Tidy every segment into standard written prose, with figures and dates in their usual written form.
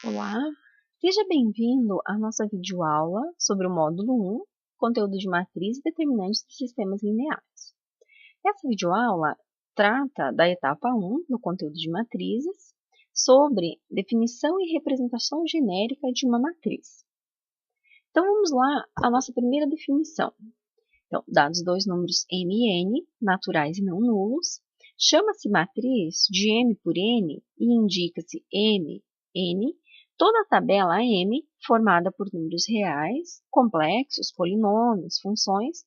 Olá, seja bem-vindo à nossa videoaula sobre o módulo 1, conteúdo de matriz e determinantes de sistemas lineares. Essa videoaula trata da etapa 1, no conteúdo de matrizes, sobre definição e representação genérica de uma matriz. Então, vamos lá à nossa primeira definição. Então, dados dois números m e n, naturais e não nulos, chama-se matriz de m por n e indica-se m, n, toda a tabela M formada por números reais, complexos, polinômios, funções,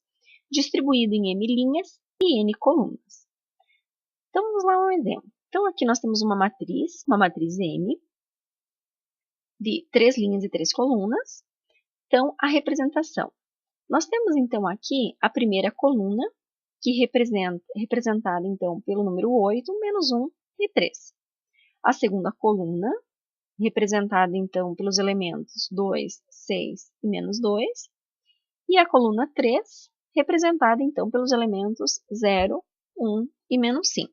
distribuído em m linhas e n colunas. Então, vamos lá a um exemplo. Então, aqui nós temos uma matriz M, de 3 linhas e 3 colunas. Então, a representação. Nós temos, então, aqui a primeira coluna, que representada, então, pelo número 8, menos 1 e 3. A segunda coluna, representada, então, pelos elementos 2, 6 e menos 2. E a coluna 3, representada, então, pelos elementos 0, 1 e menos 5.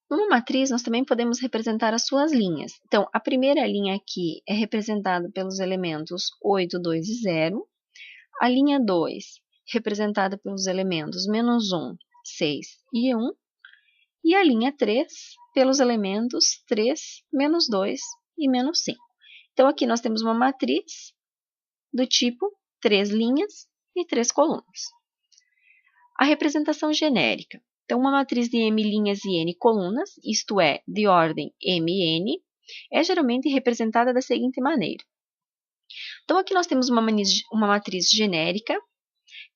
Numa matriz, nós também podemos representar as suas linhas. Então, a primeira linha aqui é representada pelos elementos 8, 2 e 0. A linha 2, representada pelos elementos menos 1, 6 e 1. E a linha 3, pelos elementos 3, menos 2 e menos 5. Então, aqui nós temos uma matriz do tipo 3 linhas e 3 colunas. A representação genérica. Então, uma matriz de m linhas e n colunas, isto é, de ordem mn, é geralmente representada da seguinte maneira. Então, aqui nós temos uma matriz genérica,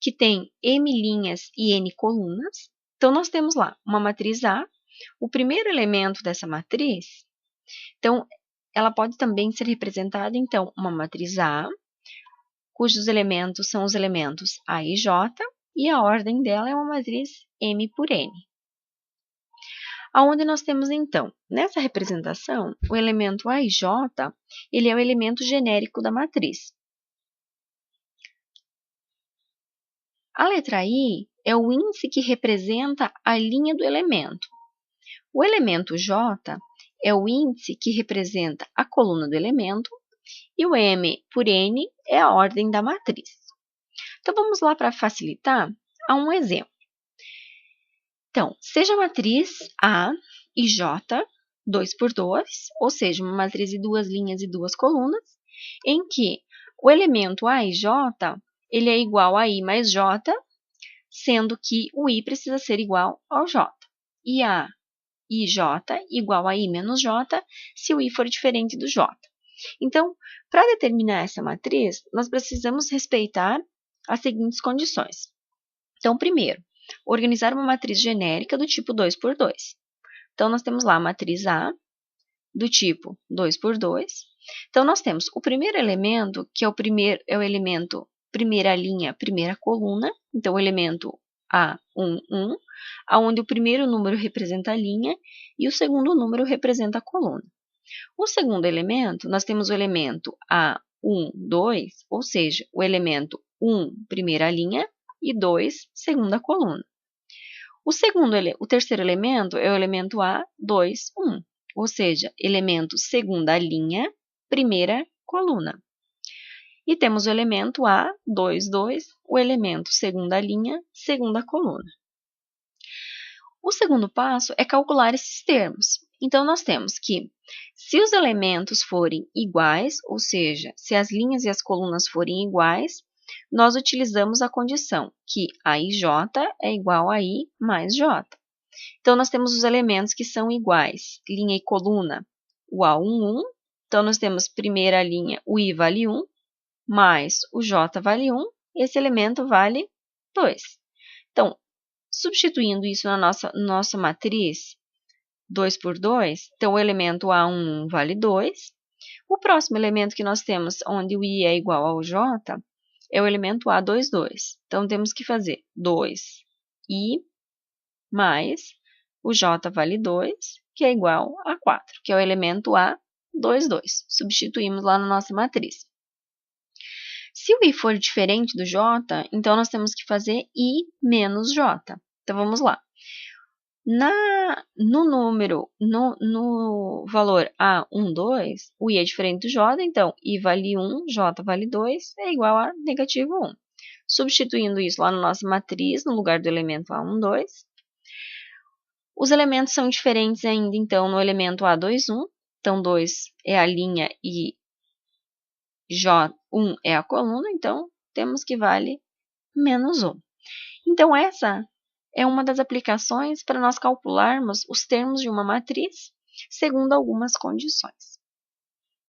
que tem m linhas e n colunas. Então, nós temos lá uma matriz A, o primeiro elemento dessa matriz. Então, ela pode também ser representada, então, uma matriz A, cujos elementos são os elementos A e J, e a ordem dela é uma matriz M por N. Aonde nós temos, então, nessa representação, o elemento A e J, ele é o elemento genérico da matriz. A letra I é o índice que representa a linha do elemento. O elemento J é o índice que representa a coluna do elemento, e o M por N é a ordem da matriz. Então, vamos lá para facilitar a um exemplo. Então, seja a matriz A e J, 2 por 2, ou seja, uma matriz de 2 linhas e 2 colunas, em que o elemento A e J ele é igual a I mais J, sendo que o I precisa ser igual ao J. E A e J igual a I menos J, se o I for diferente do J. Então, para determinar essa matriz, nós precisamos respeitar as seguintes condições. Então, primeiro, organizar uma matriz genérica do tipo 2 por 2. Então, nós temos lá a matriz A, do tipo 2 por 2. Então, nós temos o primeiro elemento, que é o elemento primeira linha, primeira coluna. Então, o elemento A1, 1, onde o primeiro número representa a linha e o segundo número representa a coluna. O segundo elemento, nós temos o elemento A1, 2, ou seja, o elemento 1, primeira linha, e 2, segunda coluna. O terceiro elemento é o elemento A2, 1, ou seja, elemento segunda linha, primeira coluna. E temos o elemento A2, 2, o elemento segunda linha, segunda coluna. O segundo passo é calcular esses termos. Então, nós temos que, se os elementos forem iguais, ou seja, se as linhas e as colunas forem iguais, nós utilizamos a condição que A e J é igual a I mais J. Então, nós temos os elementos que são iguais, linha e coluna, o A1, 1. Então, nós temos primeira linha, o I vale 1, mais o J vale 1, esse elemento vale 2. Então, substituindo isso na nossa matriz 2 por 2, então o elemento A1 vale 2. O próximo elemento que nós temos, onde o I é igual ao J, é o elemento A2, 2. Então, temos que fazer 2I mais o J vale 2, que é igual a 4, que é o elemento A2, 2. Substituímos lá na nossa matriz. Se o I for diferente do J, então nós temos que fazer I menos J. Então, vamos lá. No valor A1, 2, o I é diferente do J, então I vale 1, J vale 2, é igual a negativo 1. Substituindo isso lá na nossa matriz, no lugar do elemento A1, 2. Os elementos são diferentes ainda, então, no elemento A2, 1. Então, 2 é a linha e J1 é a coluna, então, temos que vale menos 1. Então, essa é uma das aplicações para nós calcularmos os termos de uma matriz segundo algumas condições.